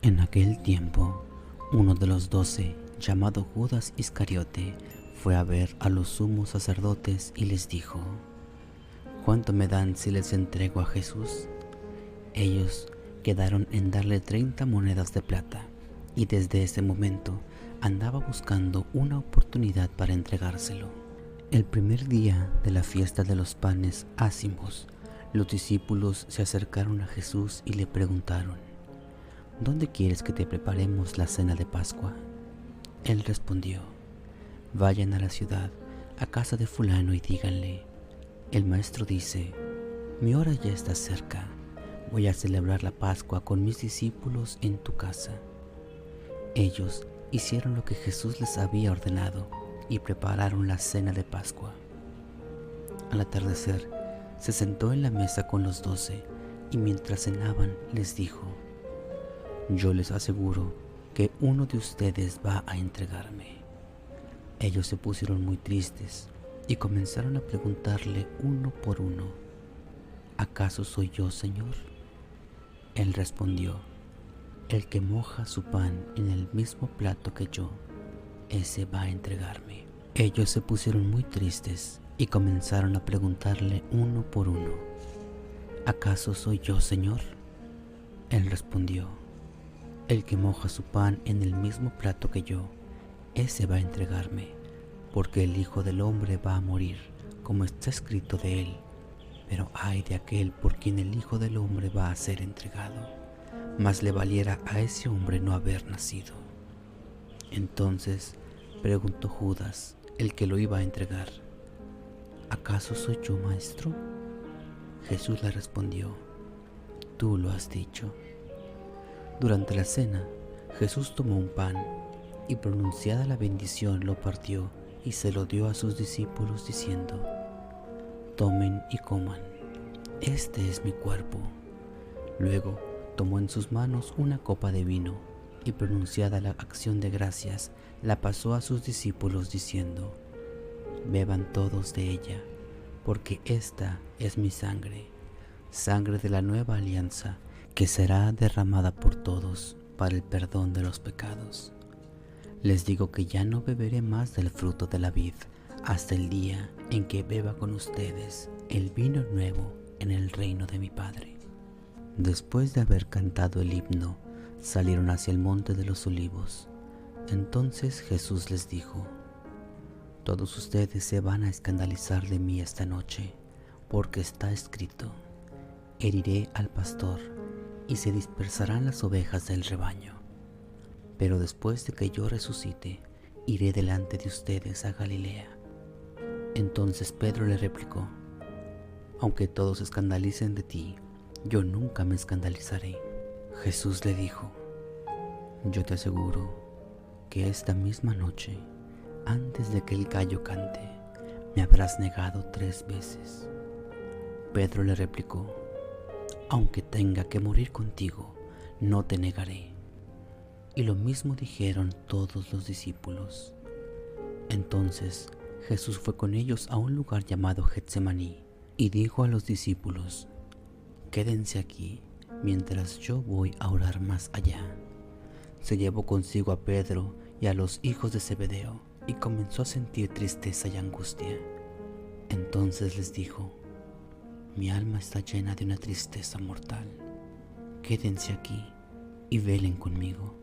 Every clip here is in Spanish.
En aquel tiempo, uno de los 12, llamado Judas Iscariote, fue a ver a los sumos sacerdotes y les dijo: ¿Cuánto me dan si les entrego a Jesús? Ellos quedaron en darle 30 monedas de plata, y desde ese momento andaba buscando una oportunidad para entregárselo. El primer día de la fiesta de los panes ácimos, los discípulos se acercaron a Jesús y le preguntaron: ¿Dónde quieres que te preparemos la cena de Pascua? Él respondió: Vayan a la ciudad, a casa de fulano, y díganle: el maestro dice, mi hora ya está cerca, voy a celebrar la Pascua con mis discípulos en tu casa. Ellos hicieron lo que Jesús les había ordenado y prepararon la cena de Pascua. Al atardecer, se sentó en la mesa con los 12 y mientras cenaban les dijo: Yo les aseguro que uno de ustedes va a entregarme. Ellos se pusieron muy tristes y comenzaron a preguntarle uno por uno: ¿Acaso soy yo, Señor? Él respondió: El que moja su pan en el mismo plato que yo, ese va a entregarme. Ellos se pusieron muy tristes y comenzaron a preguntarle uno por uno: ¿Acaso soy yo, Señor? Él respondió: El que moja su pan en el mismo plato que yo, ese va a entregarme, porque el Hijo del Hombre va a morir, como está escrito de él. Pero ay de aquel por quien el Hijo del Hombre va a ser entregado. Más le valiera a ese hombre no haber nacido. Entonces preguntó Judas, el que lo iba a entregar: ¿Acaso soy yo, maestro? Jesús le respondió: Tú lo has dicho. Durante la cena, Jesús tomó un pan y, pronunciada la bendición, lo partió y se lo dio a sus discípulos diciendo: Tomen y coman, este es mi cuerpo. Luego tomó en sus manos una copa de vino y, pronunciada la acción de gracias, la pasó a sus discípulos diciendo: Beban todos de ella, porque esta es mi sangre, sangre de la nueva alianza, que será derramada por todos para el perdón de los pecados. Les digo que ya no beberé más del fruto de la vid hasta el día en que beba con ustedes el vino nuevo en el reino de mi Padre. Después de haber cantado el himno, salieron hacia el monte de los olivos. Entonces Jesús les dijo: Todos ustedes se van a escandalizar de mí esta noche, porque está escrito: heriré al pastor y se dispersarán las ovejas del rebaño. Pero después de que yo resucite, iré delante de ustedes a Galilea. Entonces Pedro le replicó: Aunque todos se escandalicen de ti, yo nunca me escandalizaré. Jesús le dijo: Yo te aseguro que esta misma noche, antes de que el gallo cante, me habrás negado 3 veces. Pedro le replicó: Aunque tenga que morir contigo, no te negaré. Y lo mismo dijeron todos los discípulos. Entonces Jesús fue con ellos a un lugar llamado Getsemaní y dijo a los discípulos: Quédense aquí mientras yo voy a orar más allá. Se llevó consigo a Pedro y a los hijos de Zebedeo y comenzó a sentir tristeza y angustia. Entonces les dijo: Mi alma está llena de una tristeza mortal. Quédense aquí y velen conmigo.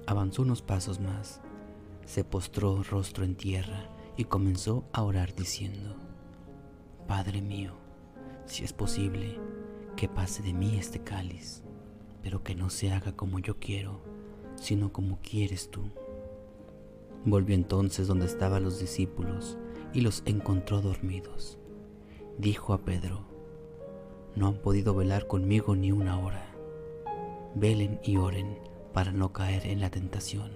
Avanzó unos pasos más, se postró rostro en tierra y comenzó a orar diciendo: Padre mío, si es posible, que pase de mí este cáliz, pero que no se haga como yo quiero, sino como quieres tú. Volvió entonces donde estaban los discípulos y los encontró dormidos. Dijo a Pedro: No han podido velar conmigo ni una hora. Velen y oren para no caer en la tentación,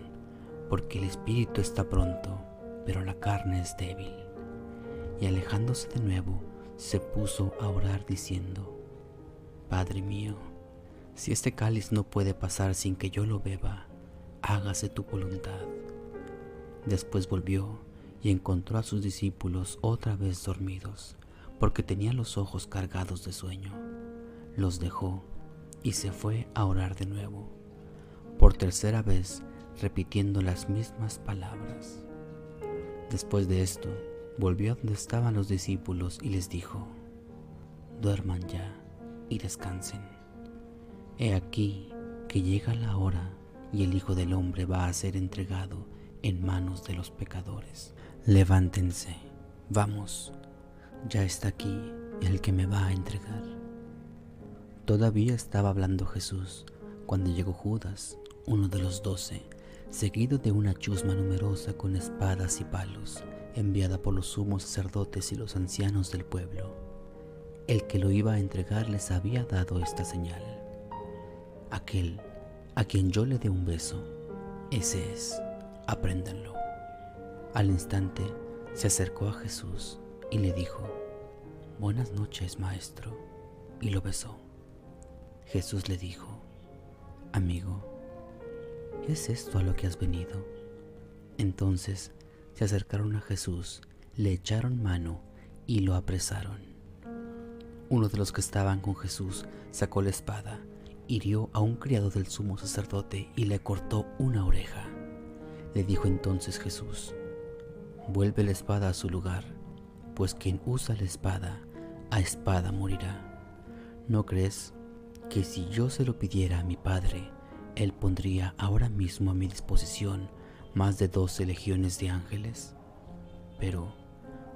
porque el espíritu está pronto, pero la carne es débil. Y alejándose de nuevo, se puso a orar diciendo: Padre mío, si este cáliz no puede pasar sin que yo lo beba, hágase tu voluntad. Después volvió y encontró a sus discípulos otra vez dormidos, porque tenían los ojos cargados de sueño. Los dejó y se fue a orar de nuevo. tercera vez repitiendo las mismas palabras. Después de esto, volvió a donde estaban los discípulos y les dijo: duerman ya y descansen. He aquí que llega la hora y el Hijo del Hombre va a ser entregado en manos de los pecadores. Levántense, vamos, ya está aquí el que me va a entregar. Todavía estaba hablando Jesús cuando llegó Judas, uno de los 12, seguido de una chusma numerosa con espadas y palos, enviada por los sumos sacerdotes y los ancianos del pueblo. El que lo iba a entregar les había dado esta señal: aquel a quien yo le dé un beso, ese es, apréndanlo. Al instante se acercó a Jesús y le dijo: buenas noches, maestro, y lo besó. Jesús le dijo: amigo, ¿es esto a lo que has venido? Entonces se acercaron a Jesús, le echaron mano y lo apresaron. Uno de los que estaban con Jesús sacó la espada, hirió a un criado del sumo sacerdote y le cortó una oreja. Le dijo entonces Jesús: vuelve la espada a su lugar, pues quien usa la espada, a espada morirá. ¿No crees que si yo se lo pidiera a mi Padre, Él pondría ahora mismo a mi disposición más de 12 legiones de ángeles? Pero,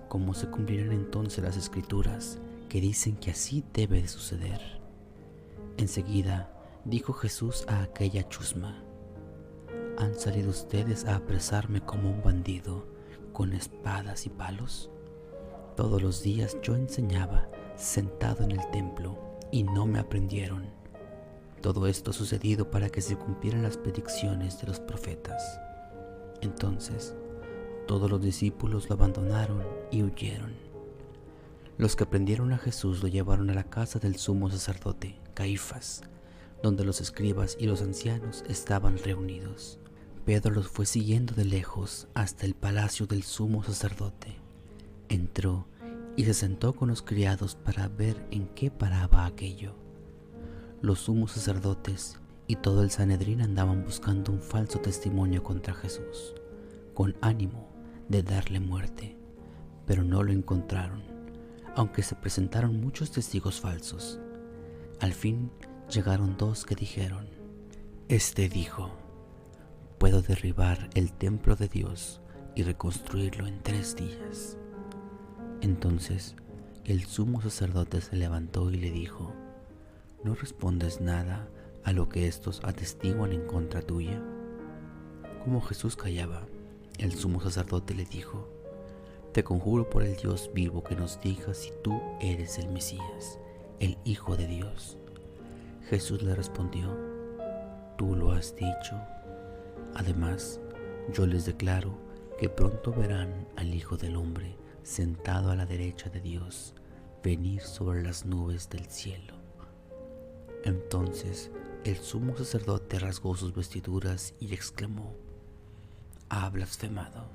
¿cómo se cumplirán entonces las Escrituras que dicen que así debe de suceder? Enseguida dijo Jesús a aquella chusma: ¿han salido ustedes a apresarme como un bandido con espadas y palos? Todos los días yo enseñaba sentado en el templo y no me aprendieron. Todo esto ha sucedido para que se cumplieran las predicciones de los profetas. Entonces todos los discípulos lo abandonaron y huyeron. Los que prendieron a Jesús lo llevaron a la casa del sumo sacerdote, Caifás, donde los escribas y los ancianos estaban reunidos. Pedro los fue siguiendo de lejos hasta el palacio del sumo sacerdote. Entró y se sentó con los criados para ver en qué paraba aquello. Los sumos sacerdotes y todo el Sanedrín andaban buscando un falso testimonio contra Jesús, con ánimo de darle muerte, pero no lo encontraron, aunque se presentaron muchos testigos falsos. Al fin llegaron 2 que dijeron: este dijo: puedo derribar el templo de Dios y reconstruirlo en 3 días. Entonces el sumo sacerdote se levantó y le dijo: ¿no respondes nada a lo que estos atestiguan en contra tuya? Como Jesús callaba, el sumo sacerdote le dijo: te conjuro por el Dios vivo que nos digas si tú eres el Mesías, el Hijo de Dios. Jesús le respondió: tú lo has dicho. Además, yo les declaro que pronto verán al Hijo del Hombre sentado a la derecha de Dios, venir sobre las nubes del cielo. Entonces el sumo sacerdote rasgó sus vestiduras y exclamó: ha blasfemado.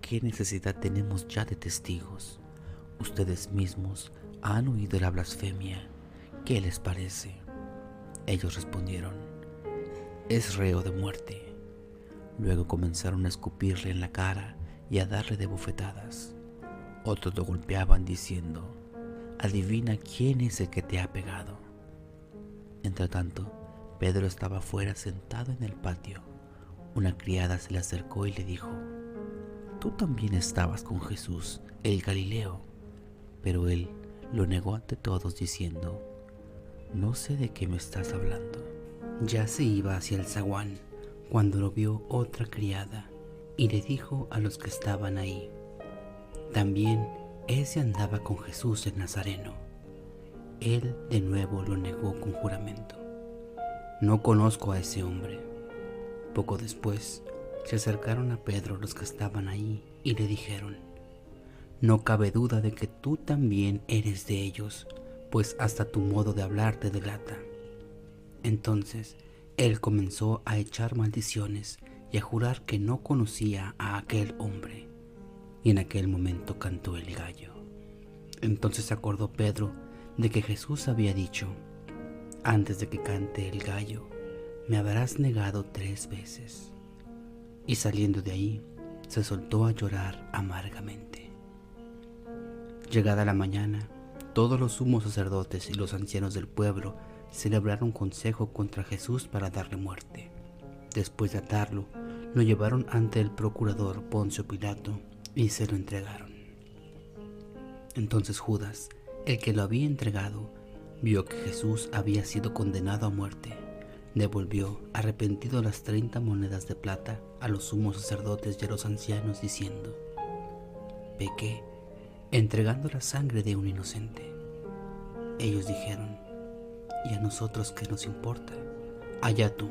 ¿Qué necesidad tenemos ya de testigos? Ustedes mismos han oído la blasfemia. ¿Qué les parece? Ellos respondieron: es reo de muerte. Luego comenzaron a escupirle en la cara y a darle de bofetadas. Otros lo golpeaban diciendo: adivina quién es el que te ha pegado. Entretanto, Pedro estaba fuera sentado en el patio. Una criada se le acercó y le dijo: tú también estabas con Jesús, el Galileo. Pero él lo negó ante todos diciendo: no sé de qué me estás hablando. Ya se iba hacia el zaguán cuando lo vio otra criada y le dijo a los que estaban ahí: también ese andaba con Jesús el Nazareno. Él de nuevo lo negó con juramento: no conozco a ese hombre. Poco después se acercaron a Pedro los que estaban ahí y le dijeron: no cabe duda de que tú también eres de ellos, pues hasta tu modo de hablar te delata. Entonces él comenzó a echar maldiciones y a jurar que no conocía a aquel hombre. Y en aquel momento cantó el gallo. Entonces se acordó Pedro de que Jesús había dicho: antes de que cante el gallo, me habrás negado 3 veces. Y saliendo de ahí, se soltó a llorar amargamente. Llegada la mañana, todos los sumos sacerdotes y los ancianos del pueblo celebraron consejo contra Jesús para darle muerte. Después de atarlo, lo llevaron ante el procurador Poncio Pilato y se lo entregaron. Entonces Judas, el que lo había entregado, vio que Jesús había sido condenado a muerte. Devolvió arrepentido las 30 monedas de plata a los sumos sacerdotes y a los ancianos, diciendo: pequé entregando la sangre de un inocente. Ellos dijeron: ¿y a nosotros qué nos importa? Allá tú.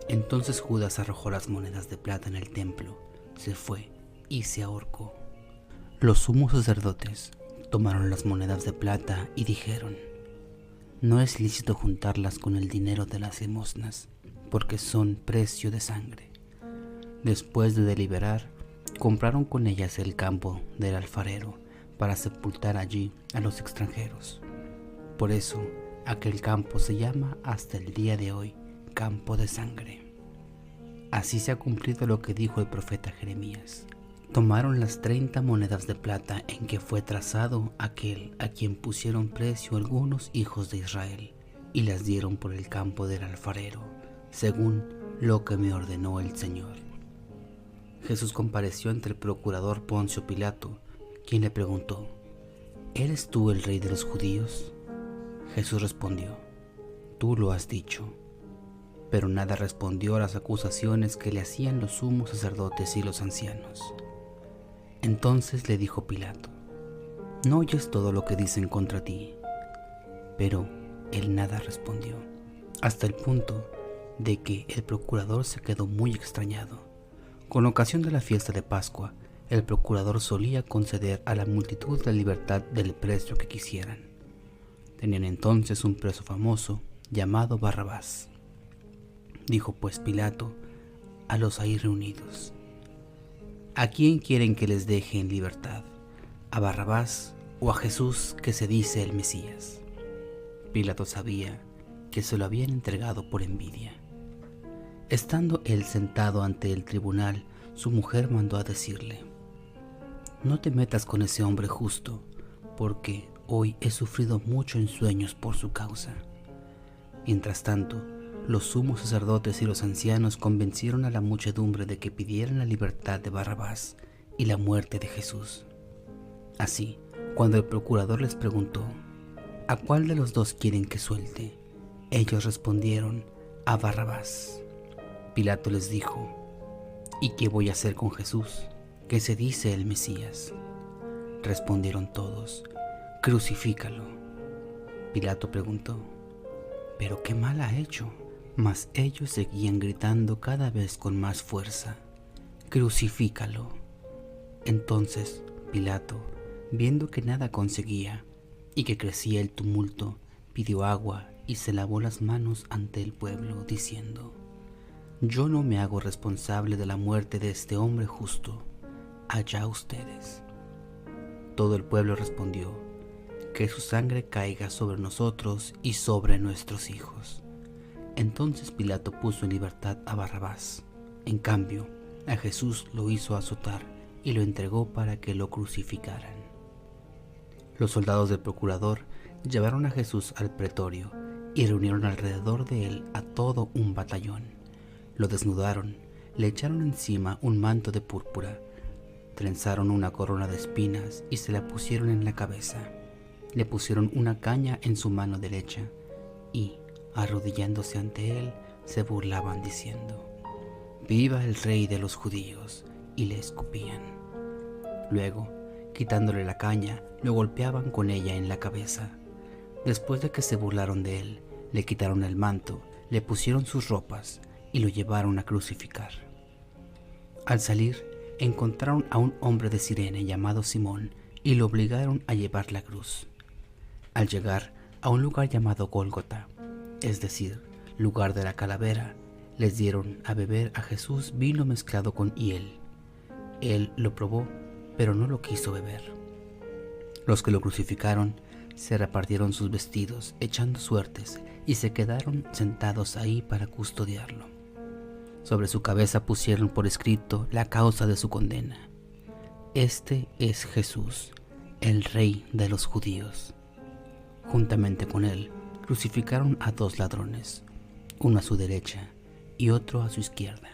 Entonces Judas arrojó las monedas de plata en el templo, se fue y se ahorcó. Los sumos sacerdotes tomaron las monedas de plata y dijeron: no es lícito juntarlas con el dinero de las limosnas, porque son precio de sangre. Después de deliberar, compraron con ellas el campo del alfarero para sepultar allí a los extranjeros. Por eso, aquel campo se llama hasta el día de hoy campo de sangre. Así se ha cumplido lo que dijo el profeta Jeremías. Tomaron las 30 monedas de plata en que fue trazado aquel a quien pusieron precio algunos hijos de Israel, y las dieron por el campo del alfarero, según lo que me ordenó el Señor. Jesús compareció ante el procurador Poncio Pilato, quien le preguntó: ¿eres tú el rey de los judíos? Jesús respondió: tú lo has dicho. Pero nada respondió a las acusaciones que le hacían los sumos sacerdotes y los ancianos. Entonces le dijo Pilato: ¿no oyes todo lo que dicen contra ti? Pero él nada respondió, hasta el punto de que el procurador se quedó muy extrañado. Con ocasión de la fiesta de Pascua, el procurador solía conceder a la multitud la libertad del preso que quisieran. Tenían entonces un preso famoso llamado Barrabás. Dijo pues Pilato a los ahí reunidos: ¿a quién quieren que les deje en libertad? ¿A Barrabás o a Jesús, que se dice el Mesías? Pilato sabía que se lo habían entregado por envidia. Estando él sentado ante el tribunal, su mujer mandó a decirle: no te metas con ese hombre justo, porque hoy he sufrido mucho en sueños por su causa. Mientras tanto, los sumos sacerdotes y los ancianos convencieron a la muchedumbre de que pidieran la libertad de Barrabás y la muerte de Jesús. Así, cuando el procurador les preguntó: ¿a cuál de los dos quieren que suelte?, ellos respondieron: a Barrabás. Pilato les dijo: ¿y qué voy a hacer con Jesús, que se dice el Mesías? Respondieron todos: crucifícalo. Pilato preguntó: ¿pero qué mal ha hecho? Mas ellos seguían gritando cada vez con más fuerza: crucifícalo. Entonces Pilato, viendo que nada conseguía y que crecía el tumulto, pidió agua y se lavó las manos ante el pueblo, diciendo: yo no me hago responsable de la muerte de este hombre justo, allá ustedes. Todo el pueblo respondió: que su sangre caiga sobre nosotros y sobre nuestros hijos. Entonces Pilato puso en libertad a Barrabás. En cambio, a Jesús lo hizo azotar y lo entregó para que lo crucificaran. Los soldados del procurador llevaron a Jesús al pretorio y reunieron alrededor de él a todo un batallón. Lo desnudaron, le echaron encima un manto de púrpura, trenzaron una corona de espinas y se la pusieron en la cabeza. Le pusieron una caña en su mano derecha y, arrodillándose ante él, se burlaban diciendo: ¡viva el rey de los judíos!, y le escupían. Luego, quitándole la caña, lo golpeaban con ella en la cabeza. Después de que se burlaron de él, le quitaron el manto, le pusieron sus ropas y lo llevaron a crucificar. Al salir, encontraron a un hombre de Cirene llamado Simón y lo obligaron a llevar la cruz. Al llegar a un lugar llamado Gólgota, es decir, lugar de la calavera, les dieron a beber a Jesús vino mezclado con hiel. Él lo probó, pero no lo quiso beber. Los que lo crucificaron Se repartieron sus vestidos, echando suertes, y se quedaron sentados ahí para custodiarlo. Sobre su cabeza pusieron por escrito la causa de su condena. Este es Jesús, el Rey de los judíos. Juntamente con él, crucificaron a 2 ladrones, uno a su derecha y otro a su izquierda.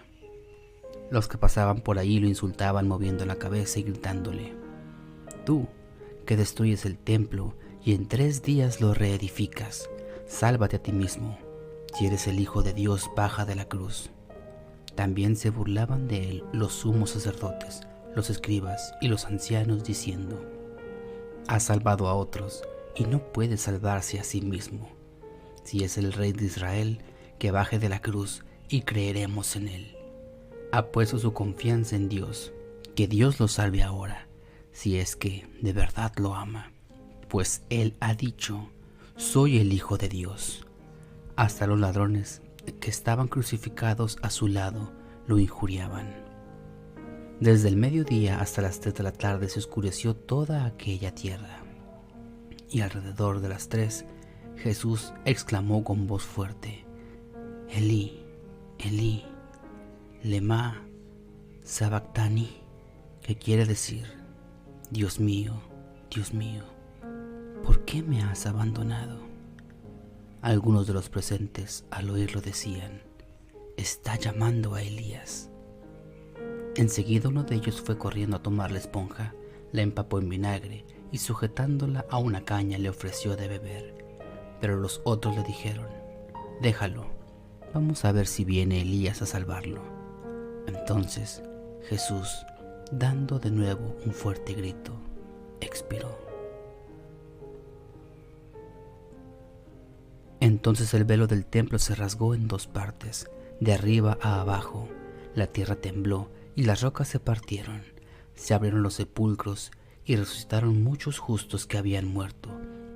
Los que pasaban por ahí lo insultaban moviendo la cabeza y gritándole: «Tú, que destruyes el templo y en 3 días lo reedificas, sálvate a ti mismo. Si eres el Hijo de Dios, baja de la cruz». También se burlaban de él los sumos sacerdotes, los escribas y los ancianos, diciendo: «Ha salvado a otros y no puede salvarse a sí mismo. Si es el Rey de Israel, que baje de la cruz y creeremos en él. Ha puesto su confianza en Dios, que Dios lo salve ahora, si es que de verdad lo ama, pues él ha dicho: soy el Hijo de Dios». Hasta los ladrones que estaban crucificados a su lado lo injuriaban. Desde el mediodía hasta las 3 de la tarde se oscureció toda aquella tierra. Y alrededor de las 3, Jesús exclamó con voz fuerte: «Elí, Elí, lema sabactani», que quiere decir: Dios mío, ¿por qué me has abandonado? Algunos de los presentes al oírlo decían: «Está llamando a Elías». Enseguida uno de ellos fue corriendo a tomar la esponja, la empapó en vinagre y sujetándola a una caña le ofreció de beber. Pero los otros le dijeron: «Déjalo, vamos a ver si viene Elías a salvarlo». Entonces Jesús, dando de nuevo un fuerte grito, expiró. Entonces el velo del templo se rasgó en 2 partes, de arriba a abajo. La tierra tembló y las rocas se partieron. Se abrieron los sepulcros y resucitaron muchos justos que habían muerto.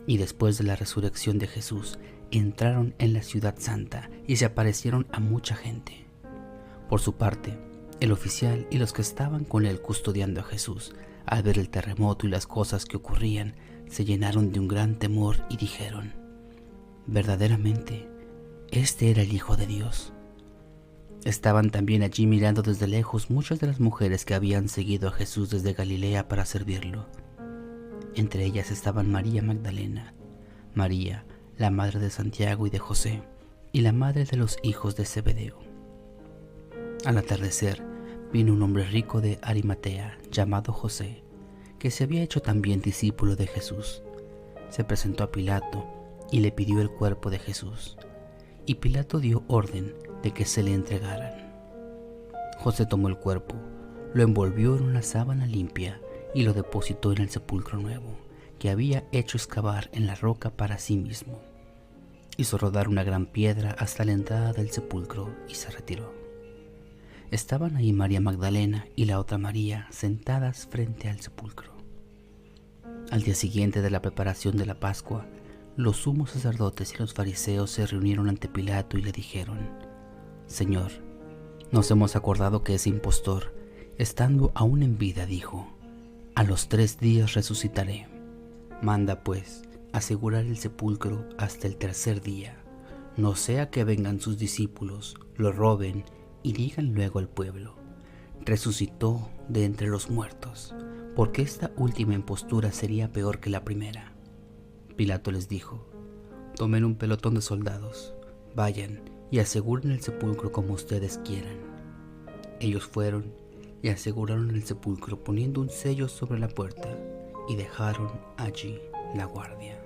Y después de la resurrección de Jesús, entraron en la ciudad santa y se aparecieron a mucha gente. Por su parte, el oficial y los que estaban con él custodiando a Jesús, al ver el terremoto y las cosas que ocurrían, se llenaron de un gran temor y dijeron: «Verdaderamente, este era el Hijo de Dios». Estaban también allí mirando desde lejos muchas de las mujeres que habían seguido a Jesús desde Galilea para servirlo. Entre ellas estaban María Magdalena, María, la madre de Santiago y de José, y la madre de los hijos de Zebedeo. Al atardecer, vino un hombre rico de Arimatea, llamado José, que se había hecho también discípulo de Jesús. Se presentó a Pilato y le pidió el cuerpo de Jesús, y Pilato dio orden de que se le entregaran. José tomó el cuerpo, lo envolvió en una sábana limpia y lo depositó en el sepulcro nuevo, que había hecho excavar en la roca para sí mismo. Hizo rodar una gran piedra hasta la entrada del sepulcro y se retiró. Estaban ahí María Magdalena y la otra María sentadas frente al sepulcro. Al día siguiente de la preparación de la Pascua, los sumos sacerdotes y los fariseos se reunieron ante Pilato y le dijeron: «Señor, nos hemos acordado que ese impostor, estando aún en vida, dijo: a los 3 días resucitaré. Manda pues asegurar el sepulcro hasta el 3er día, no sea que vengan sus discípulos, lo roben y digan luego al pueblo: resucitó de entre los muertos, porque esta última impostura sería peor que la primera». Pilato les dijo: «Tomen un pelotón de soldados, vayan y aseguren el sepulcro como ustedes quieran». Ellos fueron y aseguraron el sepulcro poniendo un sello sobre la puerta y dejaron allí la guardia.